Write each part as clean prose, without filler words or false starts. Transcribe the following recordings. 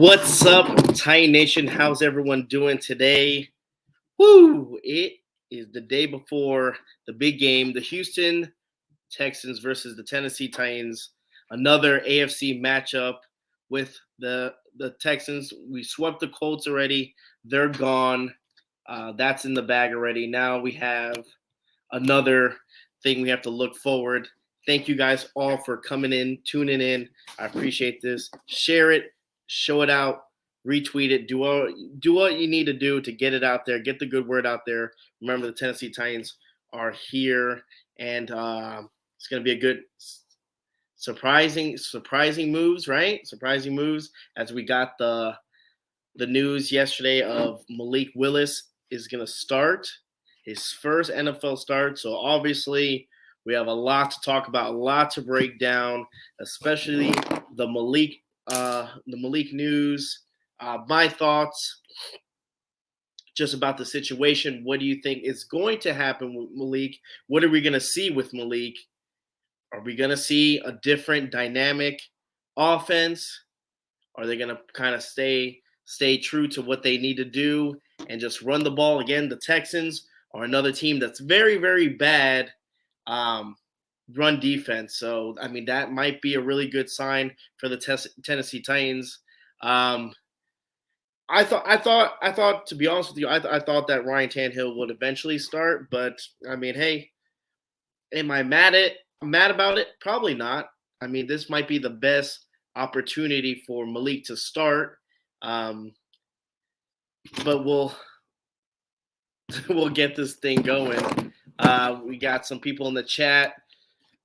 What's up, Titan Nation? How's everyone doing today? Woo! It is the day before the big game, the Houston Texans versus the Tennessee Titans. Another AFC matchup with the Texans. We swept the Colts already. They're gone. That's in the bag already. Now we have another thing we have to look forward. Thank you guys all for coming in, tuning in. I appreciate this. Share it, show it out, retweet it, do what you need to do to get it out there, get the good word out there. Remember, the Tennessee Titans are here, and it's going to be a good surprising moves, right? Surprising moves as we got the news yesterday of Malik Willis is going to start his first NFL start. So obviously we have a lot to talk about, a lot to break down, especially the Malik news. My thoughts just about the situation. What do you think is going to happen with Malik? What are we going to see with Malik? Are we going to see a different dynamic offense? Are they going to kind of stay true to what they need to do and just run the ball? Again, the Texans are another team that's very, very bad run defense. So, I mean, that might be a really good sign for the Tennessee Titans. I thought, to be honest with you, I thought that Ryan Tannehill would eventually start, but I mean, hey, am I mad about it? Probably not. I mean, this might be the best opportunity for Malik to start, but we'll get this thing going. We got some people in the chat.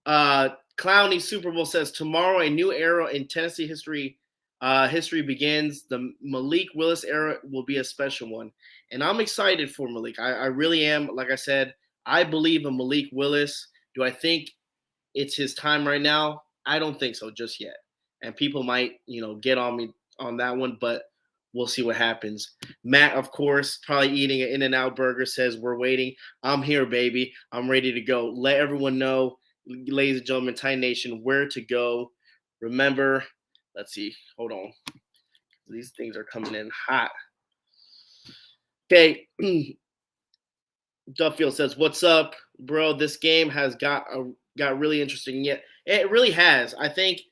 Clowny Super Bowl says tomorrow a new era in Tennessee history begins. The Malik Willis era will be a special one, and I'm excited for Malik. I really am. Like I said, I believe in Malik Willis. Do I think it's his time right now? I don't think so just yet. And people might, get on me on that one, but we'll see what happens. Matt, of course, probably eating an In-N-Out burger, says, we're waiting. I'm here, baby. I'm ready to go. Let everyone know, ladies and gentlemen, Titan Nation, where to go. Remember, let's see. Hold on. These things are coming in hot. Okay. Duffield says, what's up, bro? This game has got really interesting. Yet it really has. I think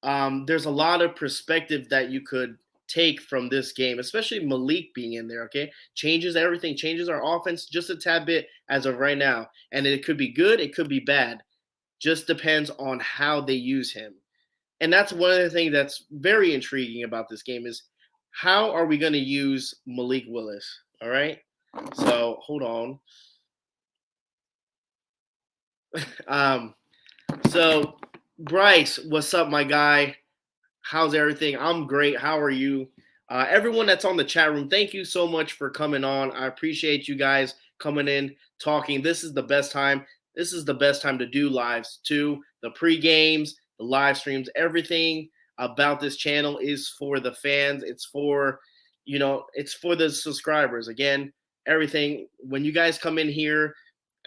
there's a lot of perspective that you could take from this game, especially Malik being in there, okay? Changes everything, changes our offense just a tad bit as of right now. And it could be good, it could be bad. Just depends on how they use him. And that's one of the things that's very intriguing about this game is how are we going to use Malik Willis, all right? So, hold on. So, Bryce, what's up, my guy? How's everything? I'm great. How are you? Everyone that's on the chat room, thank you so much for coming on. I appreciate you guys coming in, talking. This is the best time. This is the best time to do lives too. The pre-games, the live streams, everything about this channel is for the fans. It's for, it's for the subscribers. Again, everything. When you guys come in here,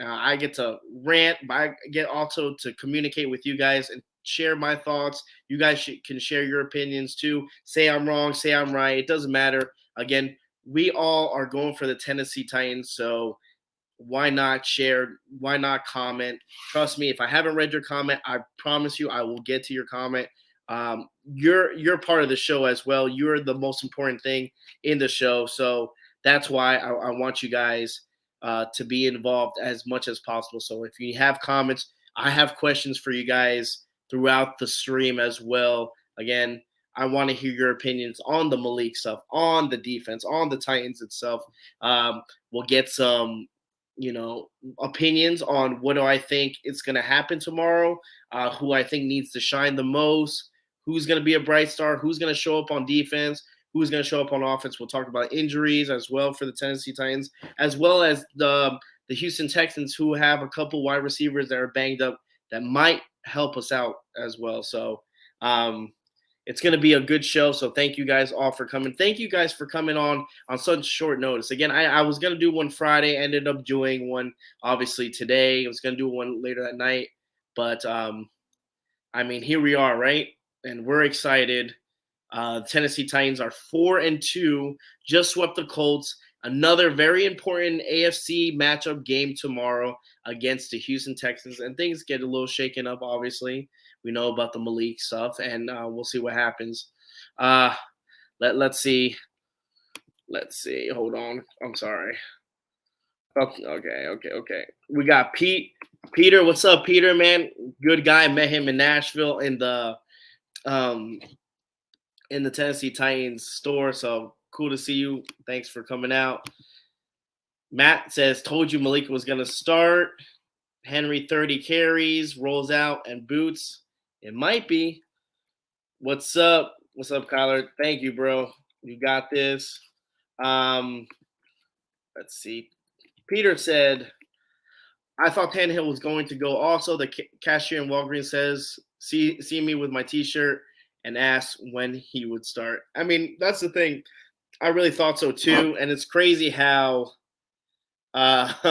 I get to rant, but I get also to communicate with you guys and share my thoughts. You guys can share your opinions too. Say I'm wrong, say I'm right. It doesn't matter. Again, we all are going for the Tennessee Titans, so why not share? Why not comment? Trust me, if I haven't read your comment, I promise you I will get to your comment. You're part of the show as well. You're the most important thing in the show, so that's why I want you guys to be involved as much as possible. So if you have comments, I have questions for you guys throughout the stream as well. Again, I want to hear your opinions on the Malik stuff, on the defense, on the Titans itself. We'll get some, opinions on what do I think is going to happen tomorrow, who I think needs to shine the most, who's going to be a bright star, who's going to show up on defense, who's going to show up on offense. We'll talk about injuries as well for the Tennessee Titans, as well as the Houston Texans, who have a couple wide receivers that are banged up that might help us out as well. So it's going to be a good show. So thank you guys all for coming. Thank you guys for coming on such short notice. Again, I was going to do one Friday, ended up doing one obviously today. I was going to do one later that night. But, I mean, here we are, right? And we're excited. Tennessee Titans are 4-2, just swept the Colts. Another very important AFC matchup game tomorrow against the Houston Texans, and things get a little shaken up. Obviously, we know about the Malik stuff, and we'll see what happens. Let's see. Let's see. Hold on. I'm sorry. Okay. We got Peter. What's up, Peter? Man, good guy. Met him in Nashville um in the Tennessee Titans store. So cool to see you. Thanks for coming out. Matt says, told you Malik was going to start. Henry 30 carries, rolls out, and boots. It might be. What's up? What's up, Kyler? Thank you, bro. You got this. Let's see. Peter said, I thought Tannehill was going to go also. The cashier in Walgreens says, see me with my T-shirt and asked when he would start. I mean, that's the thing. I really thought so too. And it's crazy how he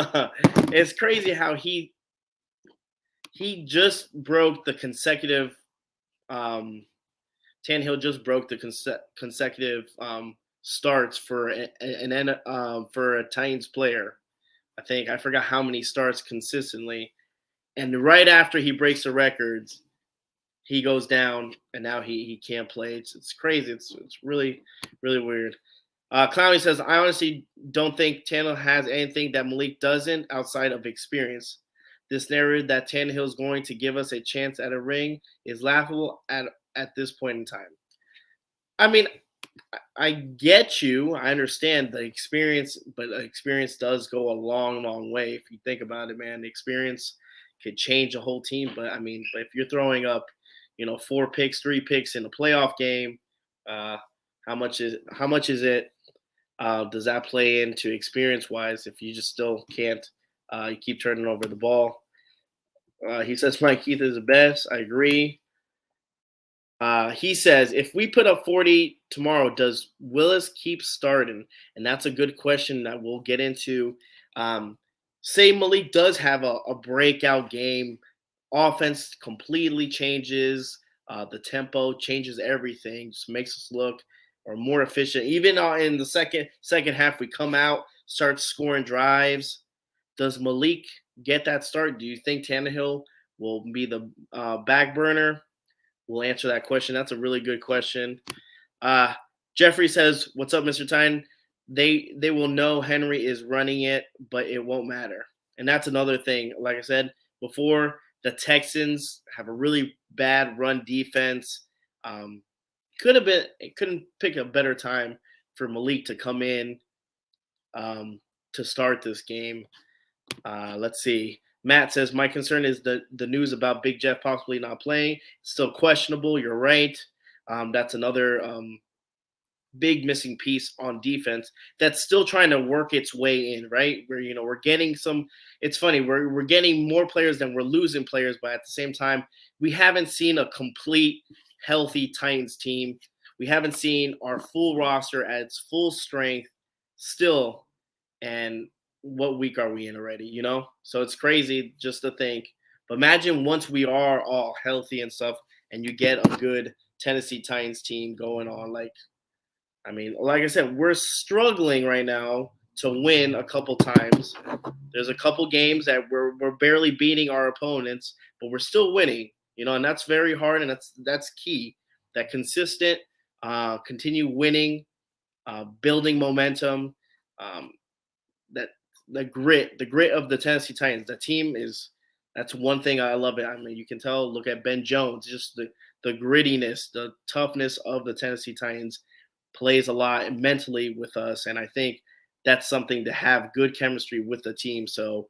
just broke the consecutive Tannehill just broke the consecutive starts for for a Titans player. I forgot how many starts consistently. And right after he breaks the records, he goes down, and now he can't play. It's crazy. It's really, really weird. Clowney says, I honestly don't think Tannehill has anything that Malik doesn't outside of experience. This narrative that Tannehill is going to give us a chance at a ring is laughable at this point in time. I mean, I get you. I understand the experience, but the experience does go a long, long way. If you think about it, man, the experience could change a whole team. But I mean, if you're throwing up, 4 picks, 3 picks in a playoff game, how much is it? Does that play into experience-wise if you just still can't you keep turning over the ball? He says Mike Keith is the best. I agree. He says, if we put up 40 tomorrow, does Willis keep starting? And that's a good question that we'll get into. Say Malik does have a breakout game. Offense completely changes. The tempo changes everything. Just makes us look or more efficient. Even in the second half, we come out, start scoring drives. Does Malik get that start? Do you think Tannehill will be the back burner? We'll answer that question. That's a really good question. Jeffrey says, what's up, Mr. Tyne? They will know Henry is running it, but it won't matter. And that's another thing. Like I said before, the Texans have a really bad run defense. Couldn't pick a better time for Malik to come in to start this game. Let's see. Matt says, my concern is the news about Big Jeff possibly not playing. Still questionable. You're right. That's another big missing piece on defense that's still trying to work its way in, right? Where, we're getting it's funny, we're getting more players than we're losing players, but at the same time, we haven't seen a complete healthy Titans team. We haven't seen our full roster at its full strength still. And what week are we in already, So it's crazy just to think. But imagine once we are all healthy and stuff and you get a good Tennessee Titans team going on. Like I said, we're struggling right now to win a couple times. There's a couple games that we're barely beating our opponents, but we're still winning, and that's very hard, and that's key. That consistent, continue winning, building momentum, that the grit of the Tennessee Titans. The team that's one thing I love it. I mean, you can tell, look at Ben Jones, just the grittiness, the toughness of the Tennessee Titans plays a lot mentally with us. And I think that's something to have good chemistry with the team. So,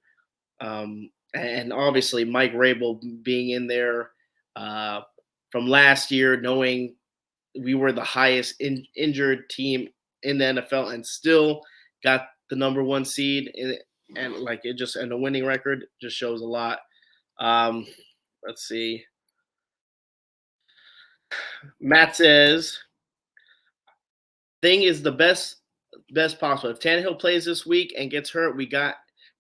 and obviously Mike Rabel being in there from last year, knowing we were the highest injured team in the NFL and still got the number 1 seed, and the winning record just shows a lot. Let's see. Matt says, thing is the best possible. If Tannehill plays this week and gets hurt, we got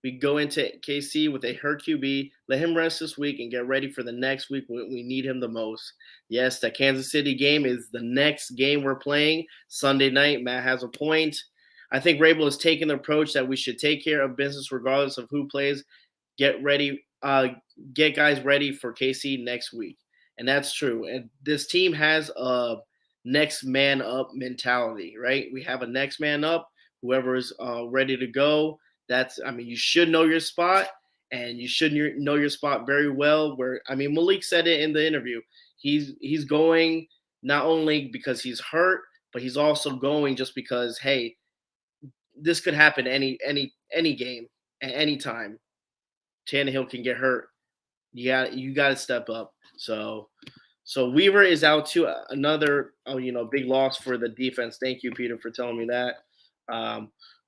we go into KC with a hurt QB, let him rest this week and get ready for the next week when we need him the most. Yes, that Kansas City game is the next game we're playing Sunday night. Matt has a point. I think Rabel has taken the approach that we should take care of business regardless of who plays. Get ready, get guys ready for KC next week. And that's true. And this team has a next man up mentality, right? We have a next man up, whoever is ready to go. You should know your spot, and you should know your spot very well. Malik said it in the interview. He's going not only because he's hurt, but he's also going just because, hey, this could happen any game at any time. Tannehill can get hurt. You got to step up. So Weaver is out too. Another big loss for the defense. Thank you, Peter, for telling me that.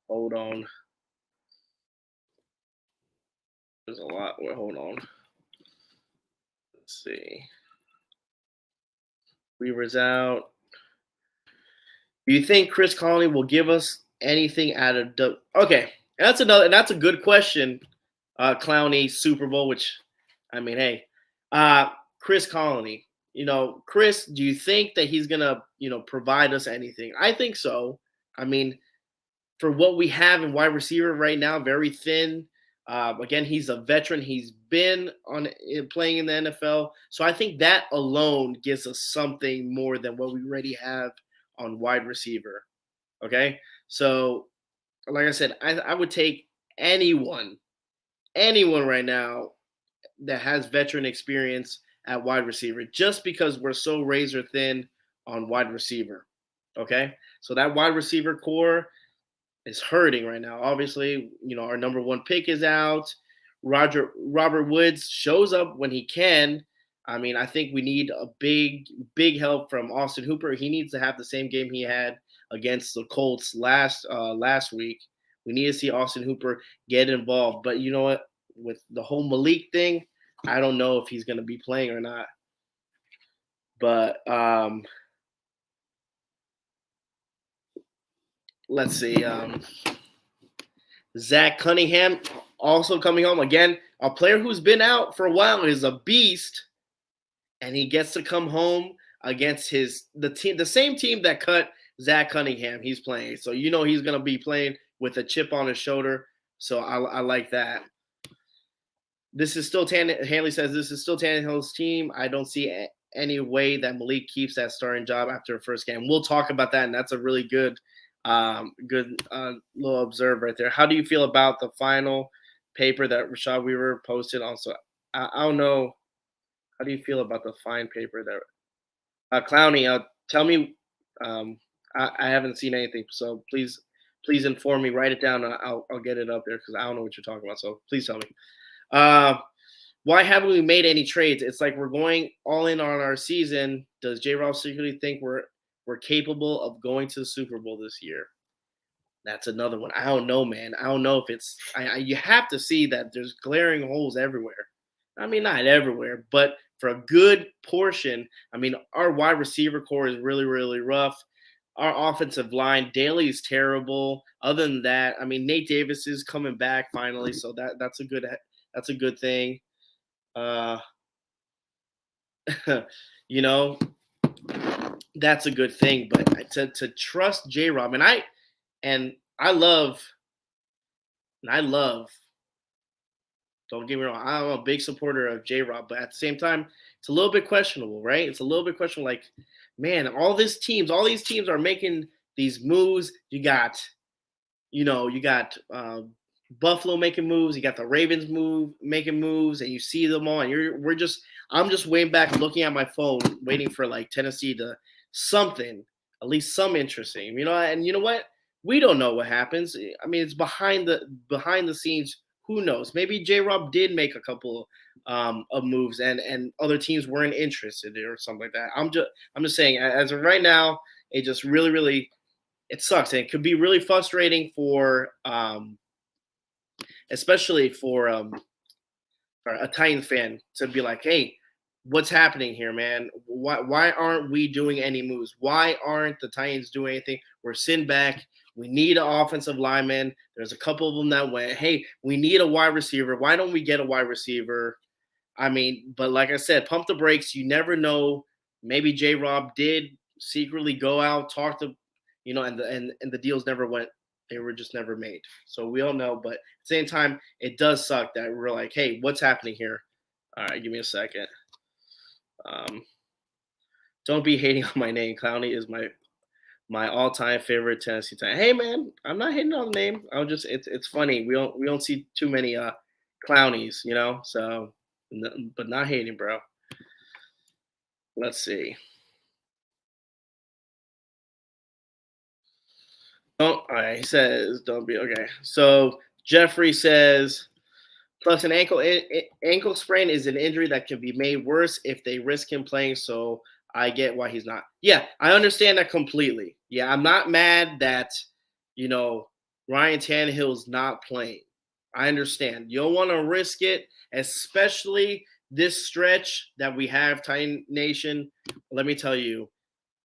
Hold on. There's a lot. Wait, hold on. Let's see. Weaver's out. Do you think Chris Conley will give us anything out of okay? That's a good question. Clowney Super Bowl, which hey, Chris Conley. Chris, do you think that he's gonna provide us anything? I think so. For what we have in wide receiver right now, very thin. Again, he's a veteran. He's been playing in the NFL. So I think that alone gives us something more than what we already have on wide receiver. Okay? So, like I said, I would take anyone right now that has veteran experience at wide receiver just because we're so razor thin on wide receiver. Okay? So that wide receiver core is hurting right now. Obviously, our number one pick is out. Robert Woods shows up when he can. I think we need a big help from Austin Hooper. He needs to have the same game he had against the Colts last week. We need to see Austin Hooper get involved. But you know what? With the whole Malik thing, I don't know if he's going to be playing or not. But let's see. Zach Cunningham also coming home. Again, a player who's been out for a while is a beast, and he gets to come home against the same team that cut Zach Cunningham. He's playing. So he's going to be playing with a chip on his shoulder. So I like that. This is still Hanley says this is still Tannehill's team. I don't see any way that Malik keeps that starting job after the first game. We'll talk about that, and that's a really good little observe right there. How do you feel about the final paper that Rashad Weaver posted? Also, I don't know. How do you feel about the fine paper that Clowney? Tell me. I haven't seen anything, so please inform me. Write it down. And I'll get it up there because I don't know what you're talking about. So please tell me. Why haven't we made any trades? It's like we're going all in on our season. Does J-Rob secretly think we're capable of going to the Super Bowl this year? That's another one. I don't know, man. I don't know if it's you have to see that there's glaring holes everywhere. Not everywhere, but for a good portion. Our wide receiver core is really, really rough. Our offensive line, Daly is terrible. Other than that, Nate Davis is coming back finally, so that's a good thing. That's a good thing. But to trust J-Rob, and I love. Don't get me wrong. I'm a big supporter of J-Rob, but at the same time, it's a little bit questionable, right? It's a little bit questionable. Like, man, all these teams are making these moves. You got Buffalo making moves. You got the Ravens making moves, and you see them all. And I'm just waiting back, looking at my phone, waiting for like Tennessee to something, at least some interesting. And you know what? We don't know what happens. It's behind the scenes. Who knows? Maybe J-Rob did make a couple of moves, and other teams weren't interested or something like that. I'm just saying, as of right now, it just really, really, it sucks, and it could be really frustrating for, especially for a Titans fan to be like, hey, what's happening here, man? Why aren't we doing any moves? Why aren't the Titans doing anything? We're sitting back. We need an offensive lineman. There's a couple of them that went, hey, we need a wide receiver. Why don't we get a wide receiver? I mean, but like I said, pump the brakes. You never know. Maybe J. Rob did secretly go out, talk to, and the deals never went. They were just never made. So we don't know. But at the same time, it does suck that we're like, hey, what's happening here? All right, give me a second. Don't be hating on my name. Clowney is my all-time favorite Tennessee Titan. Hey man, I'm not hating on the name. I'm just it's funny. We don't see too many Clownies, So, but not hating, bro. Let's see. Oh, all right. He says, "Don't be okay." So Jeffrey says, plus an ankle sprain is an injury that can be made worse if they risk him playing. So I get why he's not. Yeah, I understand that completely. Yeah, I'm not mad that you know Ryan Tannehill's not playing. I understand. You don't want to risk it, especially this stretch that we have, Titan Nation. Let me tell you,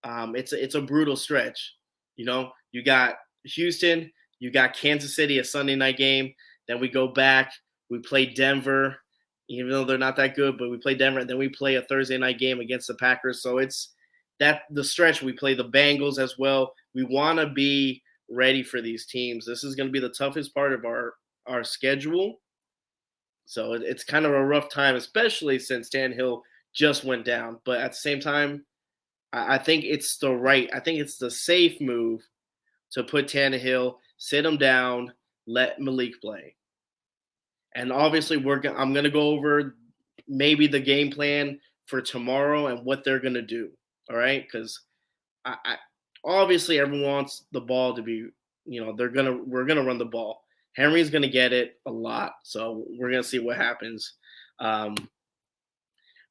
it's a brutal stretch. You got Houston, you got Kansas City, a Sunday night game. Then we go back, we play Denver, even though they're not that good, but we play Denver, and then we play a Thursday night game against the Packers. So it's that the stretch. We play the Bengals as well. We want to be ready for these teams. This is going to be the toughest part of our schedule. So it's kind of a rough time, especially since Tannehill just went down. But at the same time, I think it's the safe move to put Tannehill, sit him down, let Malik play. And obviously, I'm going to go over maybe the game plan for tomorrow and what they're going to do. All right, because obviously everyone wants the ball to be, we're gonna run the ball. Henry's gonna get it a lot, so we're gonna see what happens.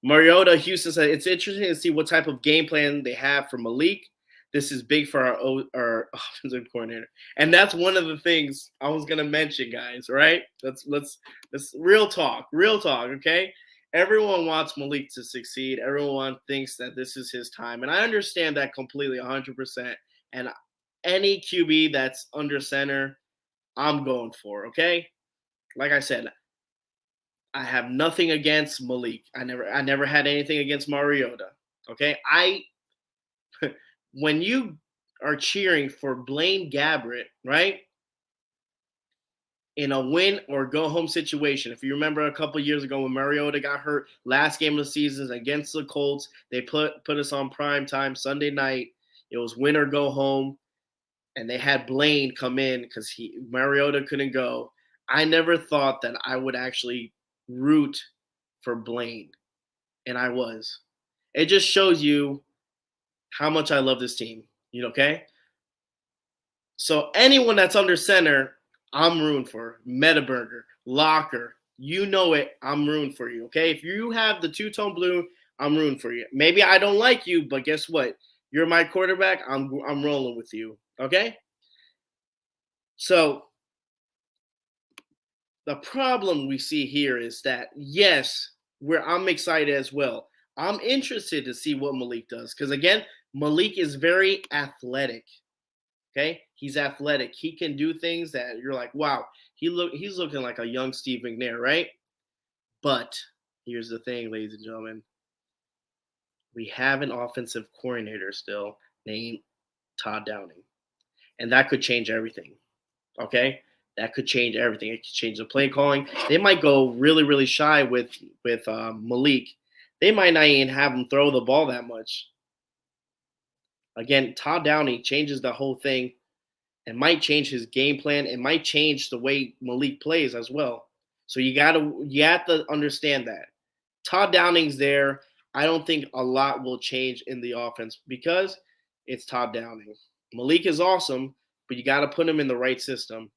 Mariota Houston said it's interesting to see what type of game plan they have for Malik. This is big for our offensive coordinator, and that's one of the things I was gonna mention, guys. Right? Let's real talk, okay? Everyone wants Malik to succeed. Everyone thinks that this is his time, and I understand that completely, 100%. And any QB that's under center, I'm going for. Okay, like I said, I have nothing against Malik. I never had anything against Mariota. Okay, when you are cheering for Blaine Gabbert, right? In a win or go home situation. If you remember a couple years ago when Mariota got hurt, last game of the season against the Colts, they put us on prime time Sunday night. It was win or go home, and they had Blaine come in because Mariota couldn't go. I never thought that I would actually root for Blaine, and I was. It just shows you how much I love this team. Okay? So anyone that's under center, I'm rooting for. Metaburger, Locker, you know it. I'm rooting for you. Okay, if you have the two-tone blue, I'm rooting for you. Maybe I don't like you, but guess what? You're my quarterback. I'm rolling with you. Okay. So the problem we see here is that yes, I'm excited as well. I'm interested to see what Malik does because again, Malik is very athletic. Okay, he's athletic. He can do things that you're like, wow, he's looking like a young Steve McNair, right? But here's the thing, ladies and gentlemen. We have an offensive coordinator still named Todd Downing. And that could change everything. Okay? That could change everything. It could change the play calling. They might go really, really shy with Malik. They might not even have him throw the ball that much. Again, Todd Downing changes the whole thing. It might change his game plan. It might change the way Malik plays as well. So you have to understand that. Todd Downing's there. I don't think a lot will change in the offense because it's Todd Downing. Malik is awesome, but you got to put him in the right system.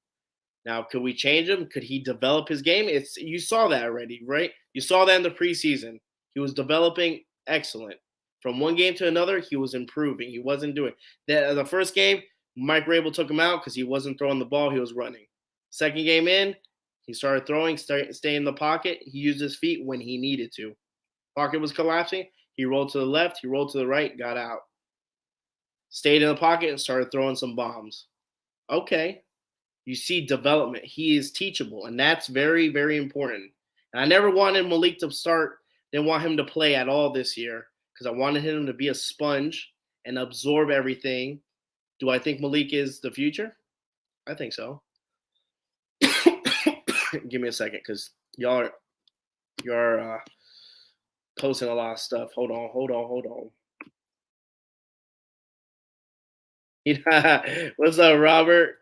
Now, could we change him? Could he develop his game? You saw that already, right? You saw that in the preseason. He was developing excellent. From one game to another, he was improving. He wasn't doing the first game. Mike Rabel took him out because he wasn't throwing the ball. He was running. Second game in, he started throwing, stay in the pocket. He used his feet when he needed to. Pocket was collapsing. He rolled to the left. He rolled to the right, got out. Stayed in the pocket and started throwing some bombs. Okay. You see development. He is teachable, and that's very, very important. And I never wanted Malik to start, didn't want him to play at all this year because I wanted him to be a sponge and absorb everything. Do I think Malik is the future? I think so. Give me a second because you're posting a lot of stuff. Hold on. What's up, Robert?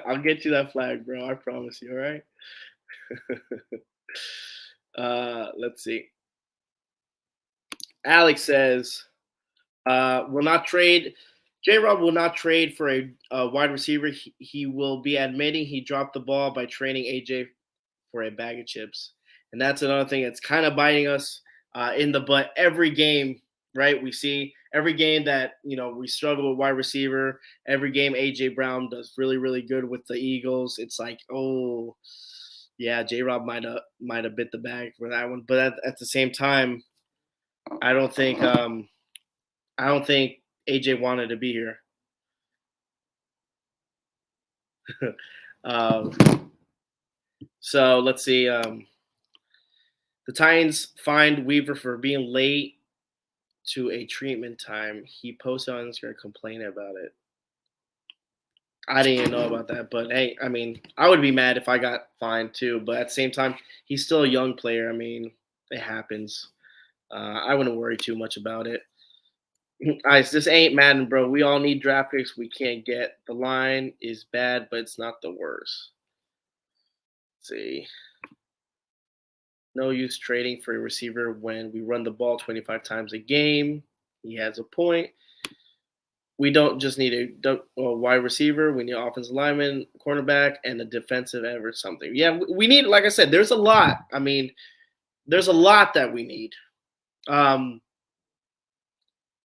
I'll get you that flag, bro. I promise you. All right. Let's see. Alex says, will not trade. J Rob will not trade for a wide receiver. He will be admitting he dropped the ball by trading AJ for a bag of chips. And that's another thing that's kind of biting us in the butt every game, right? We see every game that, we struggle with wide receiver. Every game AJ Brown does really, really good with the Eagles. It's like, oh, yeah, J Rob might have bit the bag for that one. But at the same time, I don't think AJ wanted to be here. um, so let's see. The Titans fined Weaver for being late to a treatment time. He posted on Instagram complaining about it. I didn't even know about that, but hey, I mean, I would be mad if I got fined too. But at the same time, he's still a young player. I mean, it happens. I wouldn't worry too much about it. Guys, this ain't Madden, bro. We all need draft picks we can't get. The line is bad, but it's not the worst. Let's see. No use trading for a receiver when we run the ball 25 times a game. He has a point. We don't just need a wide receiver. We need offensive lineman, cornerback, and a defensive end or something. Yeah, we need, like I said, there's a lot. I mean, there's a lot that we need.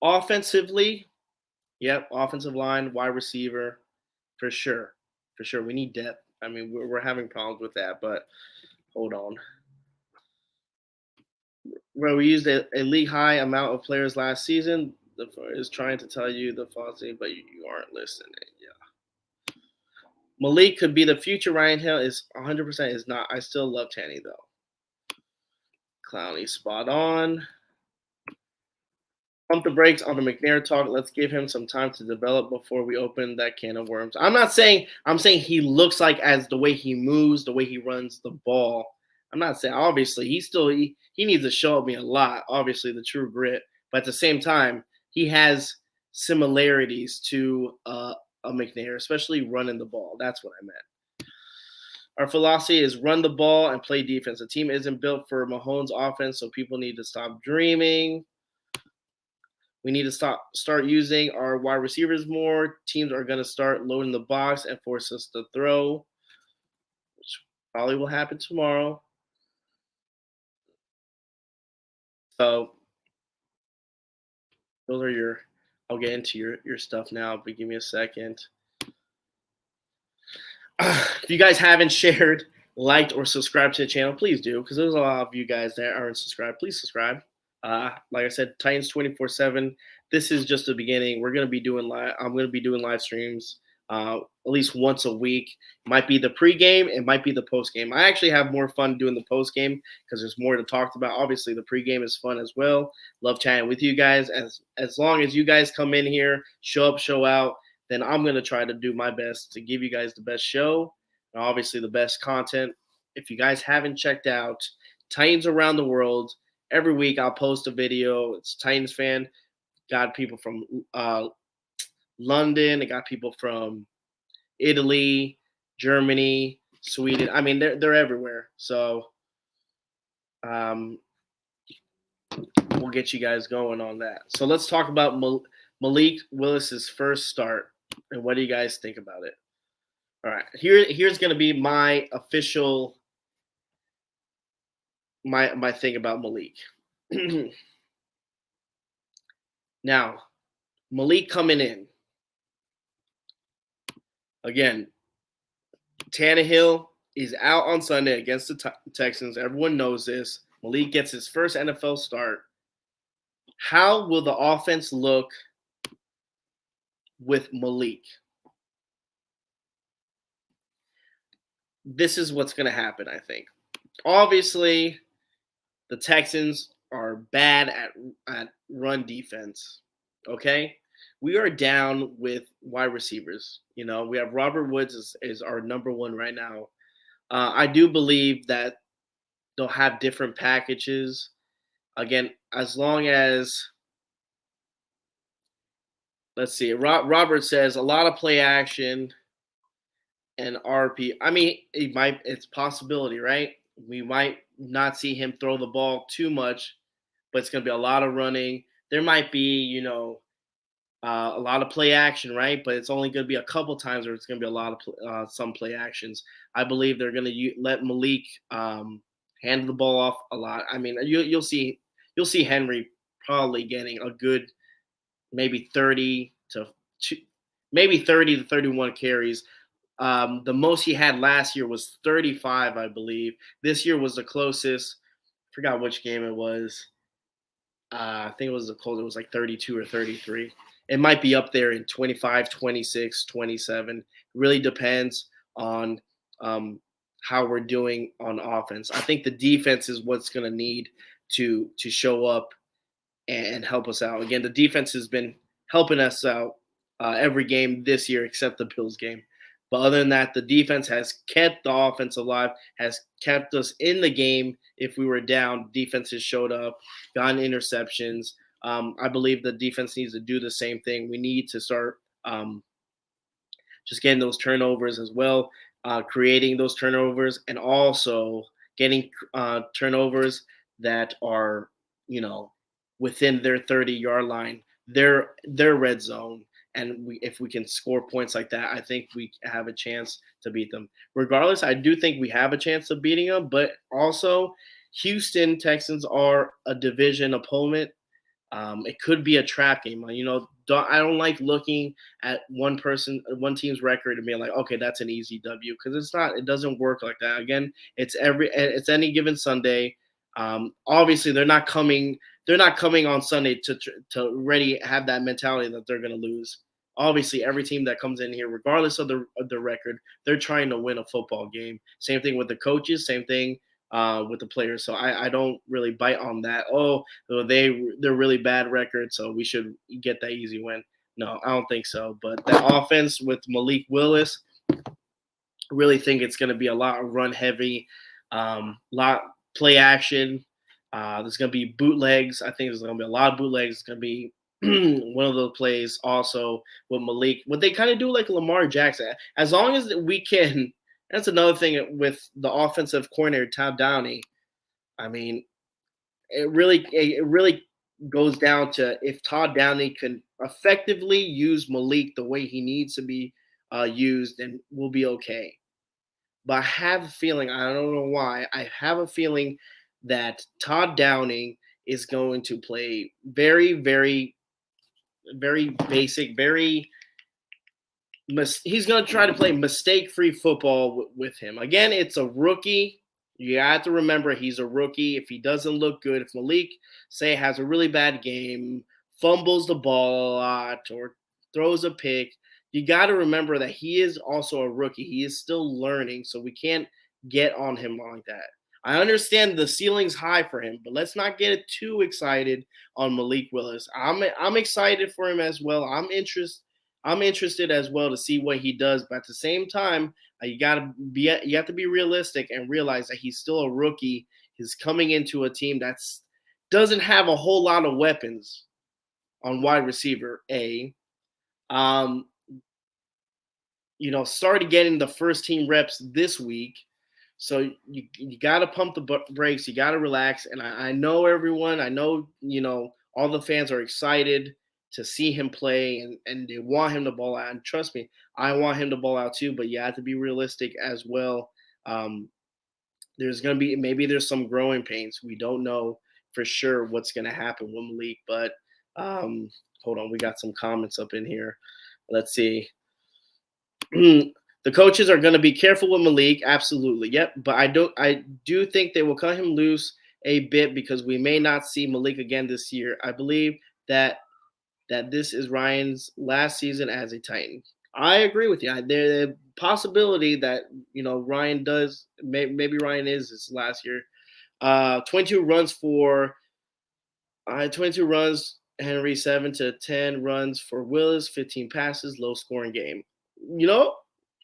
Offensively, yep, offensive line, wide receiver, for sure. For sure. We need depth. I mean, we're having problems with that, but hold on. Well, we used a league high amount of players last season. Is trying to tell you the false thing, but you aren't listening. Yeah. Malik could be the future. Ryan Hill is 100% is not. I still love Tanny though. Clowney spot on. Pump the brakes on the McNair talk. Let's give him some time to develop before we open that can of worms. I'm saying he looks like as the way he moves, the way he runs the ball. I'm not saying obviously he needs to show me a lot, obviously the true grit, but at the same time, he has similarities to a McNair, especially running the ball. That's what I meant. Our philosophy is run the ball and play defense. The team isn't built for Mahomes' offense, so people need to stop dreaming. We need to start using our wide receivers more. Teams are going to start loading the box and force us to throw, which probably will happen tomorrow. So those are I'll get into your stuff now, but give me a second. If you guys haven't shared, liked, or subscribed to the channel, please do, because there's a lot of you guys that aren't subscribed. Please subscribe. Like I said, Titans 24/7. This is just the beginning. I'm going to be doing live streams at least once a week. It might be the pregame, it might be the postgame. I actually have more fun doing the postgame because there's more to talk about. Obviously, the pregame is fun as well. Love chatting with you guys. As long as you guys come in here, show up, show out, then I'm going to try to do my best to give you guys the best show and obviously the best content. If you guys haven't checked out Titans Around the World, every week I'll post a video. It's Titans fan. Got people from London. I got people from Italy, Germany, Sweden. I mean, they're everywhere. So we'll get you guys going on that. So let's talk about Malik Willis's first start and what do you guys think about it? All right, here's going to be my official my thing about Malik. Now, Malik coming in. Again, Tannehill is out on Sunday against the Texans. Everyone knows this. Malik gets his first NFL start. How will the offense look with Malik? this is what's going to happen, I think. Obviously, the Texans are bad at run defense. Okay, we are down with wide receivers. We have Robert Woods is our number one right now. I do believe that they'll have different packages. Again, as long as let's see, Robert says a lot of play action and RP. I mean, it's a possibility, right? We might not see him throw the ball too much, but it's going to be a lot of running. There might be, a lot of play action, right? But it's only going to be a couple times where it's going to be a lot of some play actions. I believe they're going to let Malik hand the ball off a lot. I mean, you'll see Henry probably getting a good maybe 30 to 31 carries. The most he had last year was 35, I believe. This year was the closest. I forgot which game it was. I think it was the closest. It was like 32 or 33. It might be up there in 25, 26, 27. It really depends on how we're doing on offense. I think the defense is what's going to need to show up and help us out. Again, the defense has been helping us out every game this year except the Bills game. But other than that, the defense has kept the offense alive, has kept us in the game. If we were down, defense has showed up, gotten interceptions. I believe the defense needs to do the same thing. We need to start just getting those turnovers as well, creating those turnovers, and also getting turnovers that are, within their 30-yard line, their red zone. And if we can score points like that, I think we have a chance to beat them. Regardless, I do think we have a chance of beating them, but also Houston Texans are a division opponent. It could be a trap game. I don't like looking at one team's record and being like, okay, that's an easy W, because it's not. It doesn't work like that. Again, it's any given Sunday. Obviously, they're not coming on Sunday to already have that mentality that they're going to lose. Obviously, every team that comes in here, regardless of the record, they're trying to win a football game. Same thing with the coaches. Same thing with the players. So I don't really bite on that. Oh, they're really bad record, so we should get that easy win. No, I don't think so. But the offense with Malik Willis, I really think it's going to be a lot of run heavy, lot play action. There's going to be bootlegs. I think there's going to be a lot of bootlegs. It's going to be one of those plays also with Malik. What they kind of do like Lamar Jackson. As long as we can, that's another thing with the offensive coordinator, Todd Downey. I mean, it really goes down to if Todd Downey can effectively use Malik the way he needs to be used, then we'll be okay. But I have a feeling, I don't know why, I have a feeling that Todd Downing is going to play very, very, very basic, he's going to try to play mistake-free football with him. Again, it's a rookie. You have to remember he's a rookie. If he doesn't look good, if Malik, say, has a really bad game, fumbles the ball a lot, or throws a pick, you got to remember that he is also a rookie. He is still learning, so we can't get on him like that. I understand the ceiling's high for him, but let's not get too excited on Malik Willis. I'm excited for him as well. I'm interested as well to see what he does, but at the same time, you have to be realistic and realize that he's still a rookie. He's coming into a team that doesn't have a whole lot of weapons on wide receiver. Started getting the first team reps this week. So you got to pump the brakes. You got to relax. And I know everyone, all the fans are excited to see him play and they want him to ball out. And trust me, I want him to ball out too, but you have to be realistic as well. There's going to be, maybe there's some growing pains. We don't know for sure what's going to happen with Malik, but hold on. We got some comments up in here. Let's see. The coaches are going to be careful with Malik. Absolutely. Yep. But I do think they will cut him loose a bit because we may not see Malik again this year. I believe that this is Ryan's last season as a Titan. I agree with you. possibility that Ryan does. Maybe Ryan is his last year. 22 runs for 22 runs. Henry 7 to 10 runs for Willis. 15 passes. Low scoring game.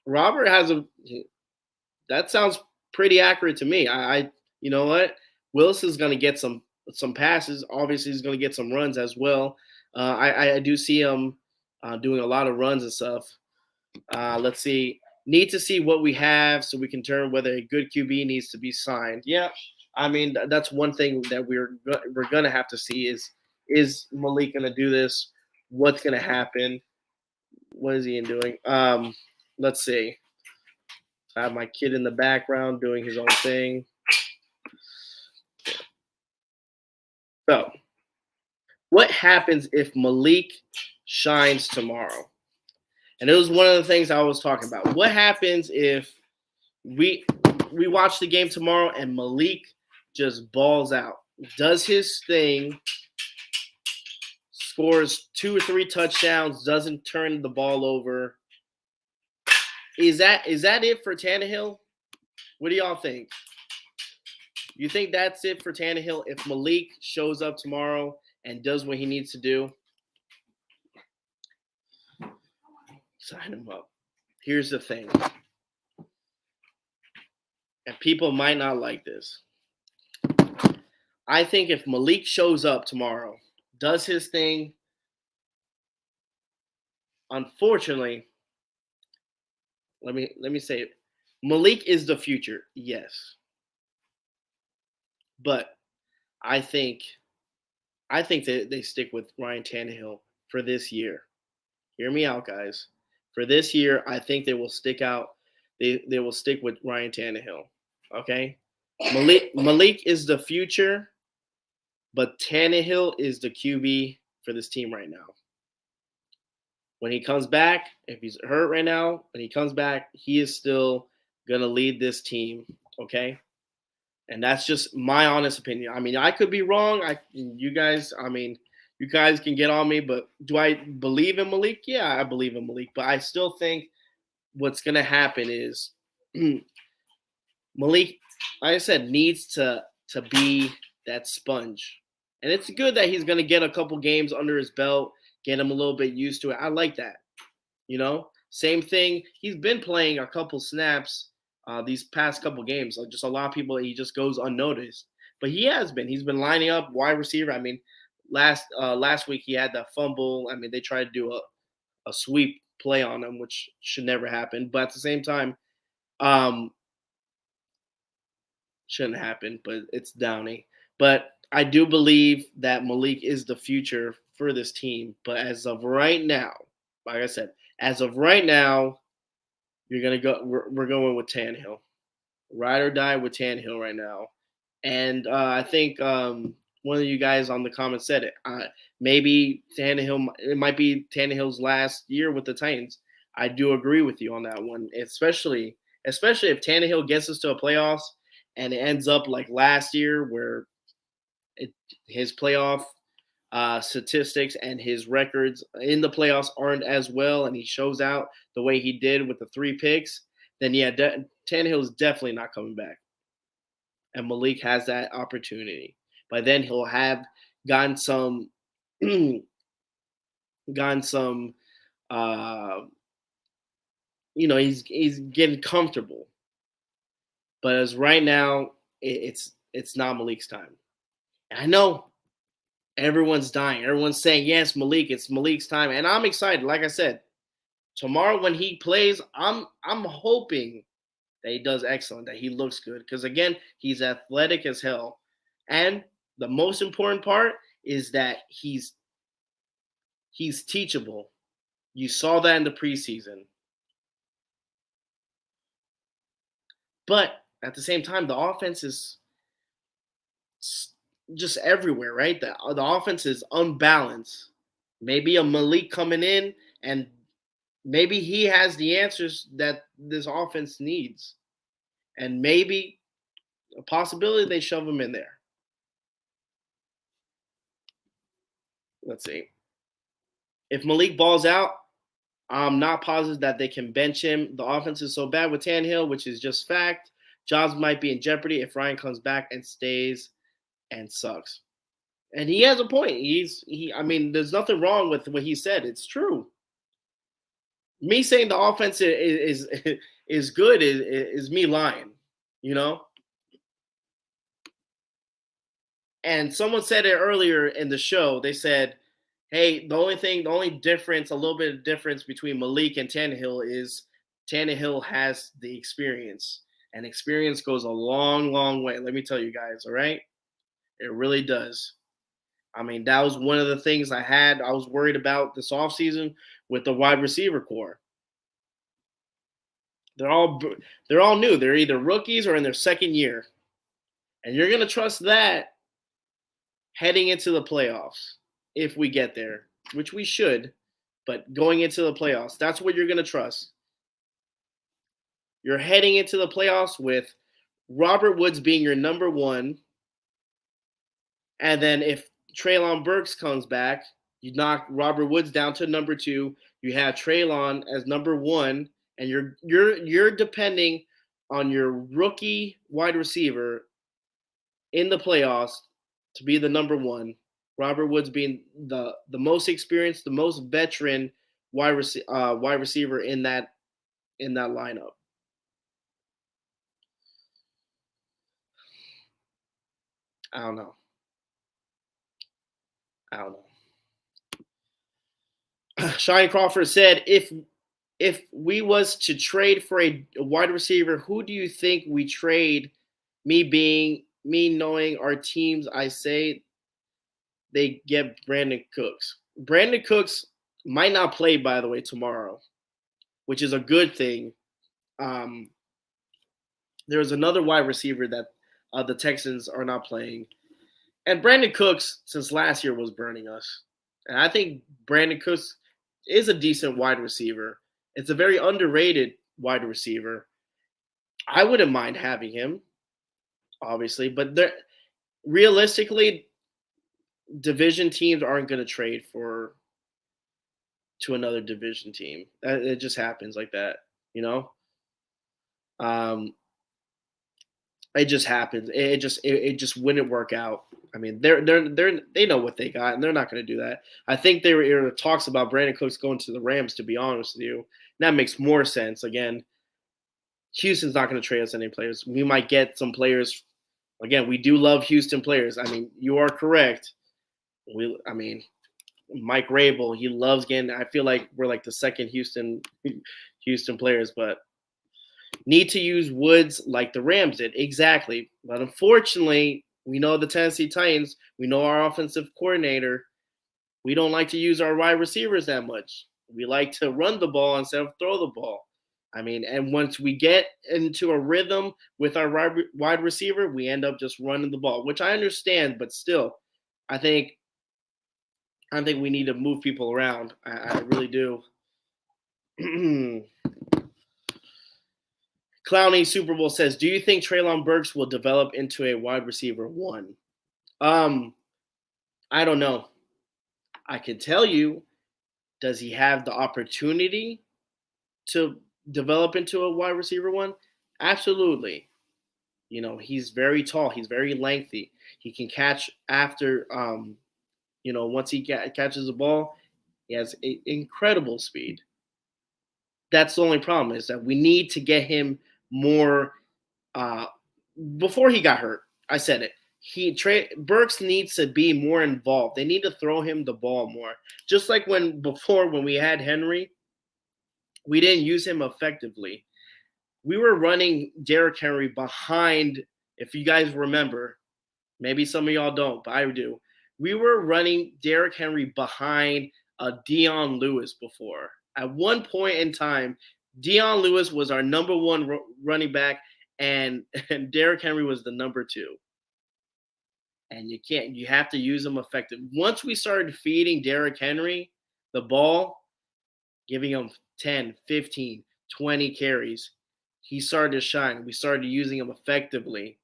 Robert has a. That sounds pretty accurate to me. You know what? Willis is going to get some passes. Obviously, he's going to get some runs as well. I do see him doing a lot of runs and stuff. Let's see. Need to see what we have so we can determine whether a good QB needs to be signed. Yeah, I mean that's one thing that we're gonna have to see is Malik gonna do this? What's gonna happen? What is he doing? Let's see. I have my kid in the background doing his own thing. So, what happens if Malik shines tomorrow? And it was one of the things I was talking about. What happens if we watch the game tomorrow and Malik just balls out, does his thing, scores 2 or 3 touchdowns, doesn't turn the ball over? Is that it for Tannehill? What do y'all think? You think that's it for Tannehill if Malik shows up tomorrow and does what he needs to do? Sign him up. Here's the thing. And people might not like this. I think if Malik shows up tomorrow, does his thing, unfortunately, let me say it. Malik is the future, yes. But I think that they stick with Ryan Tannehill for this year. Hear me out, guys. For this year, I think they will stick out. They will stick with Ryan Tannehill. Okay? Malik is the future, but Tannehill is the QB for this team right now. When he comes back, if he's hurt right now, when he comes back, he is still going to lead this team, okay? And that's just my honest opinion. I mean, I could be wrong. You guys can get on me, but do I believe in Malik? Yeah, I believe in Malik. But I still think what's going to happen is Malik, like I said, needs to be that sponge. And it's good that he's going to get a couple games under his belt, get him a little bit used to it. I like that. Same thing. He's been playing a couple snaps these past couple games. Just a lot of people, he just goes unnoticed. But he has been. He's been lining up wide receiver. I mean, last week he had that fumble. I mean, they tried to do a sweep play on him, which should never happen. But at the same time, shouldn't happen. But it's Downey. But I do believe that Malik is the future for this team. But as of right now, like I said, as of right now, you're gonna go. We're going with Tannehill, ride or die with Tannehill right now. And I think one of you guys on the comments said it. Maybe Tannehill. It might be Tannehill's last year with the Titans. I do agree with you on that one, especially if Tannehill gets us to a playoffs and it ends up like last year where his playoff statistics and his records in the playoffs aren't as well, and he shows out the way he did with the 3 picks, then yeah, Tannehill is definitely not coming back. And Malik has that opportunity. By then he'll have gotten some he's getting comfortable. But as right now, it's not Malik's time. And I know everyone's dying. Everyone's saying, yes, Malik, it's Malik's time. And I'm excited. Like I said, tomorrow when he plays, I'm hoping that he does excellent, that he looks good. Because, again, he's athletic as hell. And the most important part is that he's teachable. You saw that in the preseason. But at the same time, the offense is just everywhere, right? The offense is unbalanced. Maybe a Malik coming in and maybe he has the answers that this offense needs. And maybe a possibility they shove him in there. Let's see. If Malik balls out, I'm not positive that they can bench him. The offense is so bad with Tannehill, which is just fact. Jobs might be in jeopardy if Ryan comes back and stays and sucks. And he has a point. I mean, there's nothing wrong with what he said. It's true. Me saying the offense is good is me lying, you know? And someone said it earlier in the show. They said, "Hey, the only difference, a little bit of difference between Malik and Tannehill is Tannehill has the experience, and experience goes a long, long way. Let me tell you guys, all right? It really does. I mean, that was one of the things I was worried about this offseason with the wide receiver core. They're all they're all new. They're either rookies or in their second year, and you're gonna trust that heading into the playoffs if we get there, which we should. But going into the playoffs, that's what you're gonna trust. You're heading into the playoffs with Robert Woods being your number one, and then if Treylon Burks comes back, you knock Robert Woods down to number two. You have Treylon as number one, and you're depending on your rookie wide receiver in the playoffs to be the number one. Robert Woods being the most experienced, the most veteran wide receiver in that lineup. I don't know. I don't know. Shine Crawford said, if we was to trade for a wide receiver, who do you think we trade? Me knowing our teams, I say they get Brandon Cooks. Brandon Cooks might not play, by the way, tomorrow, which is a good thing. There's another wide receiver that the Texans are not playing. And Brandon Cooks, since last year, was burning us. And I think Brandon Cooks is a decent wide receiver. It's a very underrated wide receiver. I wouldn't mind having him, obviously, but realistically, division teams aren't going to trade to another division team. It just happens like that, you know. It just happens. It just wouldn't work out. I mean, they know what they got, and they're not going to do that. I think there were talks about Brandon Cooks going to the Rams. To be honest with you, that makes more sense. Again, Houston's not going to trade us any players. We might get some players. Again, we do love Houston players. I mean, you are correct. Mike Rabel, he loves getting. I feel like we're like the second Houston players, but need to use Woods like the Rams did. Exactly. But unfortunately, we know the Tennessee Titans, we know our offensive coordinator. We don't like to use our wide receivers that much. We like to run the ball instead of throw the ball. I mean, and once we get into a rhythm with our wide receiver, we end up just running the ball, which I understand, but still, I think we need to move people around. I really do. Clowney Super Bowl says, "Do you think Treylon Burks will develop into a wide receiver one?" I don't know. I can tell you, does he have the opportunity to develop into a wide receiver one? Absolutely. You know, he's very tall. He's very lengthy. He can catch after, once he catches the ball, he has incredible speed. That's the only problem, is that we need to get him more. Before he got hurt, I said it. Burks needs to be more involved. They need to throw him the ball more. Just like when we had Henry, we didn't use him effectively. We were running Derrick Henry behind, if you guys remember, maybe some of y'all don't, but I do. We were running Derrick Henry behind Dion Lewis before. At one point in time, Dion Lewis was our number one running back, and Derrick Henry was the number two. And you have to use them effective. Once we started feeding Derrick Henry the ball, giving him 10, 15, 20 carries, he started to shine. We started using him effectively.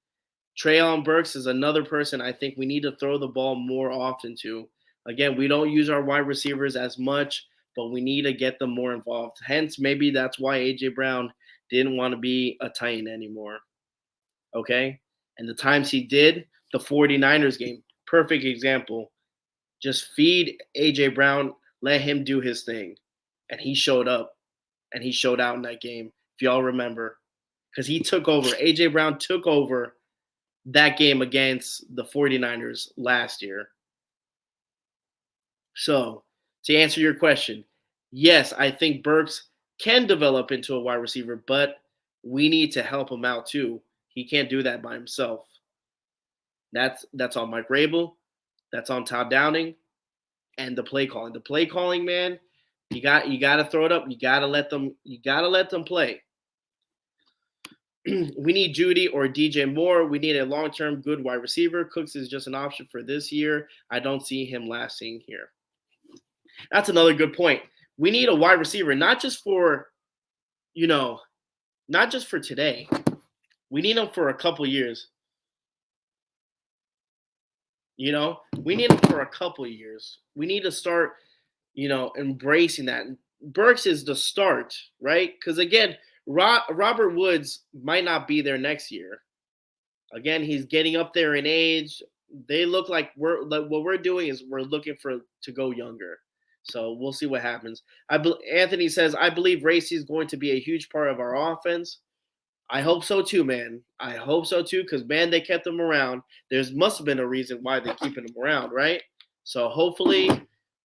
Treylon Burks is another person I think we need to throw the ball more often to. Again, we don't use our wide receivers as much, but we need to get them more involved. Hence, maybe that's why A.J. Brown didn't want to be a Titan anymore. Okay? And the times he did, the 49ers game, perfect example. Just feed A.J. Brown, let him do his thing. And he showed up, and he showed out in that game, if y'all remember. Because he took over. A.J. Brown took over that game against the 49ers last year. So, to answer your question, yes, I think Burks can develop into a wide receiver, but we need to help him out too. He can't do that by himself. That's on Mike Rabel, that's on Todd Downing, and the play calling. The play calling, man, you got to throw it up. You got to let them play. We need Judy or DJ Moore. We need a long-term good wide receiver. Cooks is just an option for this year. I don't see him lasting here. That's another good point. We need a wide receiver, not just for today. We need him for a couple years. We need him for a couple years. We need to start, embracing that. Burks is the start, right? Because again, Robert Woods might not be there next year. Again, he's getting up there in age. They look like what we're doing is we're looking to go younger. So we'll see what happens. Anthony says, I believe Racy is going to be a huge part of our offense. I hope so too, man. I hope so too, because man, they kept him around. There must have been a reason why they're keeping him around, right? So hopefully,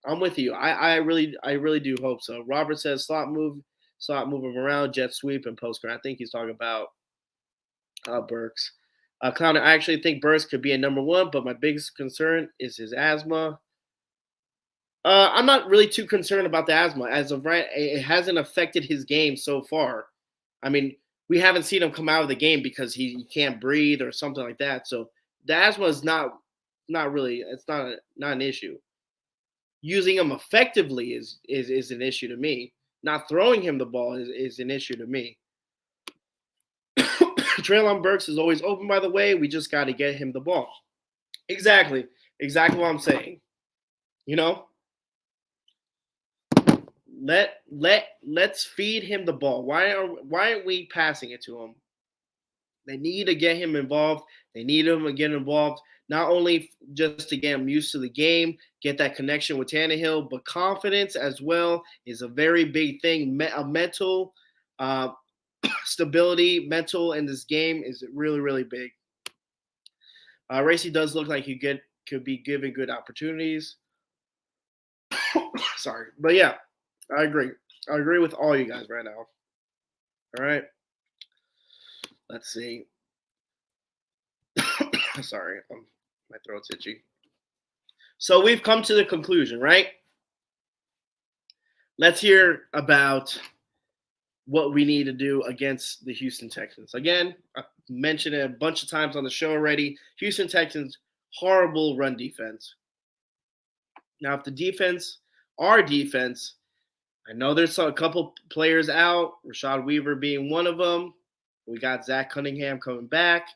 I'm with you. I really do hope so. Robert says slot move him around, jet sweep, and post grad. I think he's talking about Burks. Clown, I actually think Burks could be a number one, but my biggest concern is his asthma. I'm not really too concerned about the asthma. As of right, it hasn't affected his game so far. I mean, we haven't seen him come out of the game because he can't breathe or something like that. So the asthma is not really, it's not an issue. Using him effectively is an issue to me. Not throwing him the ball is an issue to me. Treylon Burks is always open, by the way. We just got to get him the ball. Exactly what I'm saying. Let's feed him the ball. Why aren't we passing it to him? They need to get him involved. They need him to get involved, not only just to get him used to the game, get that connection with Tannehill, but confidence as well is a very big thing. Mental stability, mental in this game is really, really big. Racy does look like he could be given good opportunities. Sorry, but yeah. I agree. I agree with all you guys right now. All right. Let's see. Sorry, my throat's itchy. So we've come to the conclusion, right? Let's hear about what we need to do against the Houston Texans. Again, I've mentioned it a bunch of times on the show already. Houston Texans, horrible run defense. Now, if our defense, I know there's a couple players out, Rashad Weaver being one of them. We got Zach Cunningham coming back.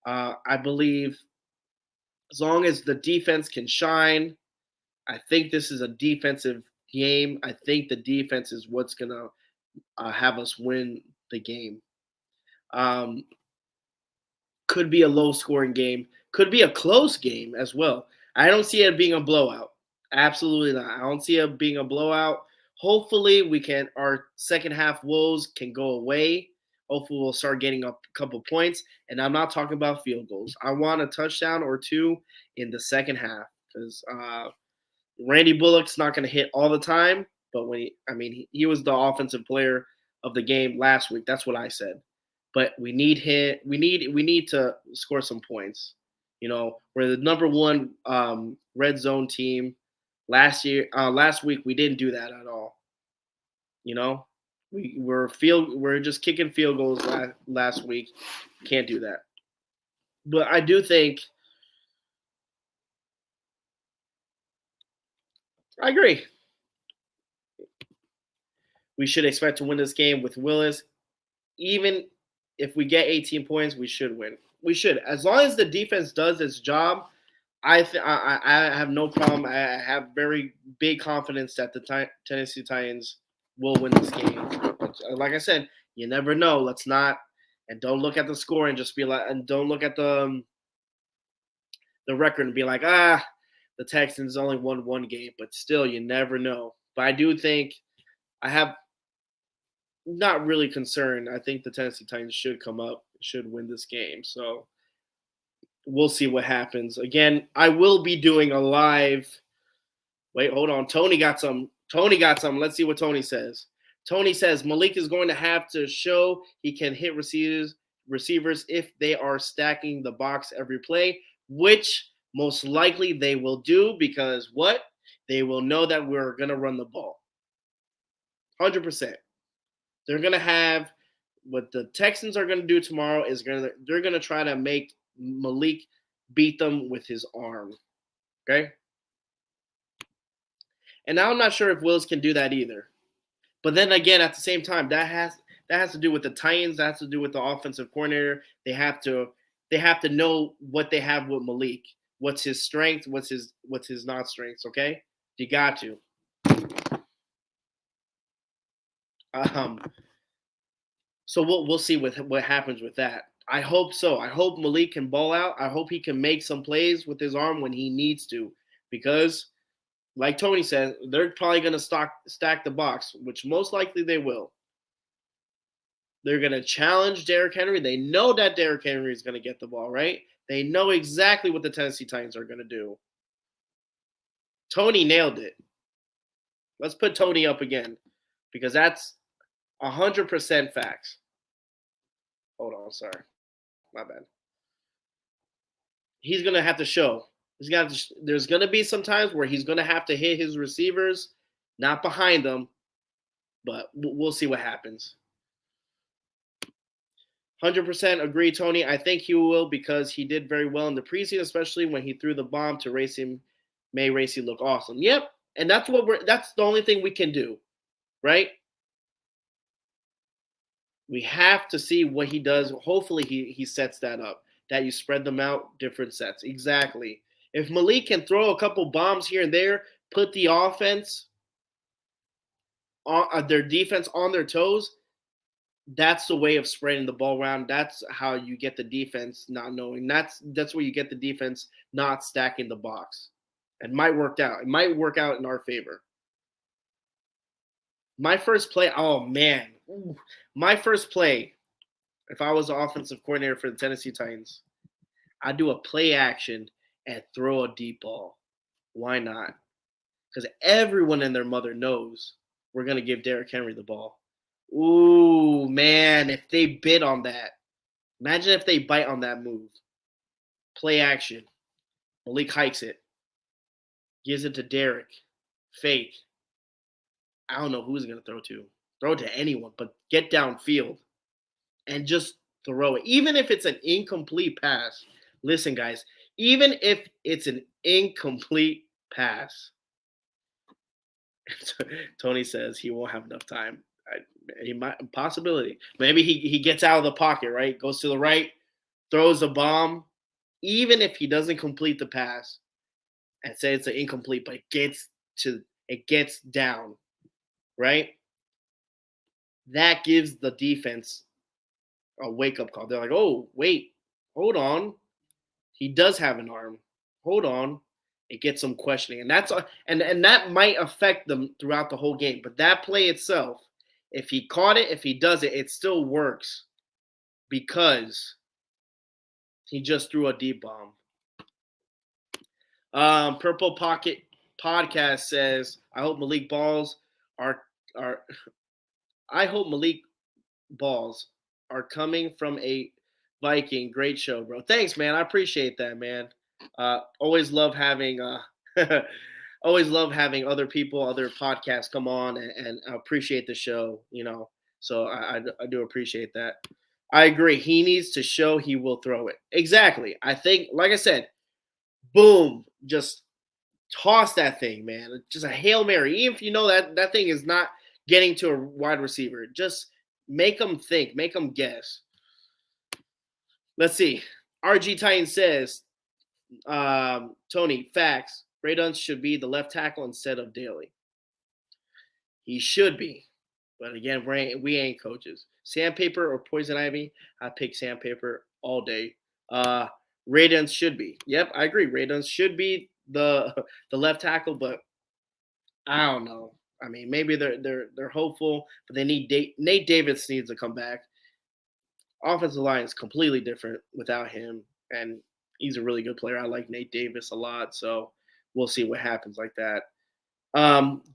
I believe as long as the defense can shine, I think this is a defensive game. I think the defense is what's going to have us win the game. Could be a low-scoring game. Could be a close game as well. I don't see it being a blowout. Absolutely not. I don't see it being a blowout. Hopefully, our second half woes can go away. Hopefully, we'll start getting a couple points. And I'm not talking about field goals. I want a touchdown or two in the second half because Randy Bullock's not going to hit all the time. But he was the offensive player of the game last week. That's what I said. But we need him. We need to score some points. We're the number one red zone team. Last week we didn't do that at all. We're just kicking field goals last week. Can't do that. But I do think I agree. We should expect to win this game with Willis. Even if we get 18 points, we should win. We should. As long as the defense does its job, I have no problem. I have very big confidence that the Tennessee Titans will win this game. But like I said, you never know. Let's not and don't look at the score and just be like, and don't look at the record and be like, the Texans only won one game. But still, you never know. But I do think I have not really concerned. I think the Tennessee Titans should come up, should win this game. So we'll see what happens. Again, I will be doing a live. Wait, hold on. Tony got some. Let's see what Tony says. Tony says Malik is going to have to show he can hit receivers if they are stacking the box every play, which most likely they will do because what? They will know that we're going to run the ball. 100%. They're going to have what the Texans are going to do tomorrow is they're going to try to make Malik beat them with his arm. Okay? And now I'm not sure if Wills can do that either. But then again, at the same time, that has to do with the Titans. That has to do with the offensive coordinator. They have to know what they have with Malik. What's his strength? What's his not strengths? Okay, you got to. So we'll see what happens with that. I hope so. I hope Malik can ball out. I hope he can make some plays with his arm when he needs to, because, like Tony said, they're probably going to stack the box, which most likely they will. They're going to challenge Derrick Henry. They know that Derrick Henry is going to get the ball, right? They know exactly what the Tennessee Titans are going to do. Tony nailed it. Let's put Tony up again, because that's 100% facts. Hold on, sorry. My bad. He's going to have to show. There's going to be some times where he's going to have to hit his receivers, not behind them, but we'll see what happens. 100% agree, Tony. I think he will because he did very well in the preseason, especially when he threw the bomb to Racing look awesome. Yep, and that's the only thing we can do, right? We have to see what he does. Hopefully he sets that up, that you spread them out, different sets. Exactly. If Malik can throw a couple bombs here and there, put the offense, their defense on their toes, that's the way of spreading the ball around. That's how you get the defense not knowing. That's where you get the defense not stacking the box. It might work out. It might work out in our favor. My first play, oh man. Ooh. My first play, if I was the offensive coordinator for the Tennessee Titans, I'd do a play action and throw a deep ball. Why not? Because everyone and their mother knows we're going to give Derrick Henry the ball. Ooh, man, if they bid on that. Imagine if they bite on that move. Play action. Malik hikes it. Gives it to Derrick. Fake. I don't know who he's going to throw to. Throw it to anyone, but get downfield and just throw it. Even if it's an incomplete pass. Listen, guys, even if it's an incomplete pass, Tony says he won't have enough time. He might, possibility. Maybe he gets out of the pocket, right? Goes to the right, throws a bomb. Even if he doesn't complete the pass and say it's an incomplete, but it gets down, right? That gives the defense a wake-up call. They're like, oh, wait, hold on. He does have an arm. Hold on. It gets some questioning. And that might affect them throughout the whole game. But that play itself, if he caught it, if he does it, it still works because he just threw a deep bomb. Purple Pocket Podcast says, I hope Malik balls are coming from a Viking. Great show, bro. Thanks, man. I appreciate that, man. Always love having other people, other podcasts come on and appreciate the show, So I do appreciate that. I agree. He needs to show he will throw it. Exactly. I think, like I said, boom, just toss that thing, man. Just a Hail Mary. Even if you know that thing is not getting to a wide receiver, just make them think, make them guess. Let's see. RG Titan says, Tony, facts. Ray Dunn should be the left tackle instead of Daly. He should be. But again, we ain't coaches. Sandpaper or Poison Ivy, I pick Sandpaper all day. Uh, Ray Dunn should be. Yep, I agree. Ray Dunn should be the the left tackle, but I don't know. I mean, maybe they're hopeful, but they need Nate Davis needs to come back. Offensive line is completely different without him, and he's a really good player. I like Nate Davis a lot, so we'll see what happens like that.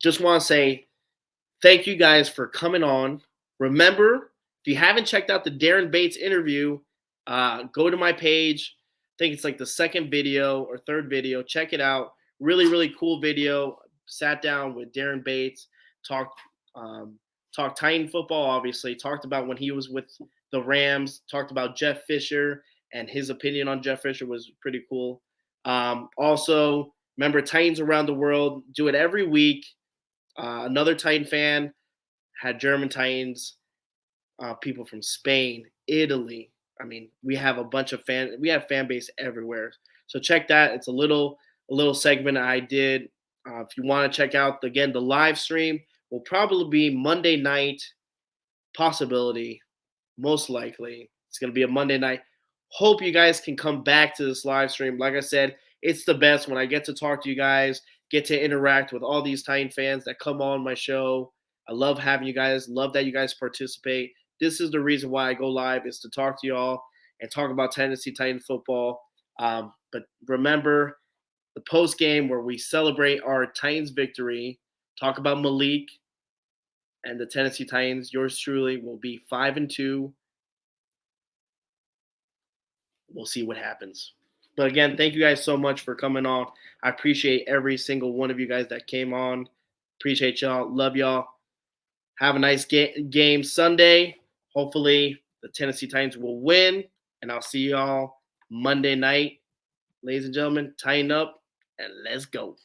Just want to say thank you guys for coming on. Remember, if you haven't checked out the Darren Bates interview, go to my page. I think it's like the second video or third video. Check it out. Really, really cool video. Sat down with Darren Bates, talked talked Titan football, obviously. Talked about when he was with the Rams. Talked about Jeff Fisher, and his opinion on Jeff Fisher was pretty cool. Also, remember, Titans around the world, do it every week. Another Titan fan had German Titans, people from Spain, Italy. I mean, we have a bunch of we have fan base everywhere. So check that. It's a little segment I did. If you want to check out again, the live stream will probably be Monday night, possibility, most likely. It's going to be a Monday night. Hope you guys can come back to this live stream. Like I said, it's the best when I get to talk to you guys, get to interact with all these Titan fans that come on my show. I love having you guys. Love that you guys participate. This is the reason why I go live, is to talk to y'all and talk about Tennessee Titan football. But remember, the post game where we celebrate our Titans victory, talk about Malik and the Tennessee Titans. Yours truly will be 5-2. We'll see what happens. But again, thank you guys so much for coming on. I appreciate every single one of you guys that came on. Appreciate y'all. Love y'all. Have a nice game Sunday. Hopefully the Tennessee Titans will win. And I'll see y'all Monday night. Ladies and gentlemen, tighten up and let's go.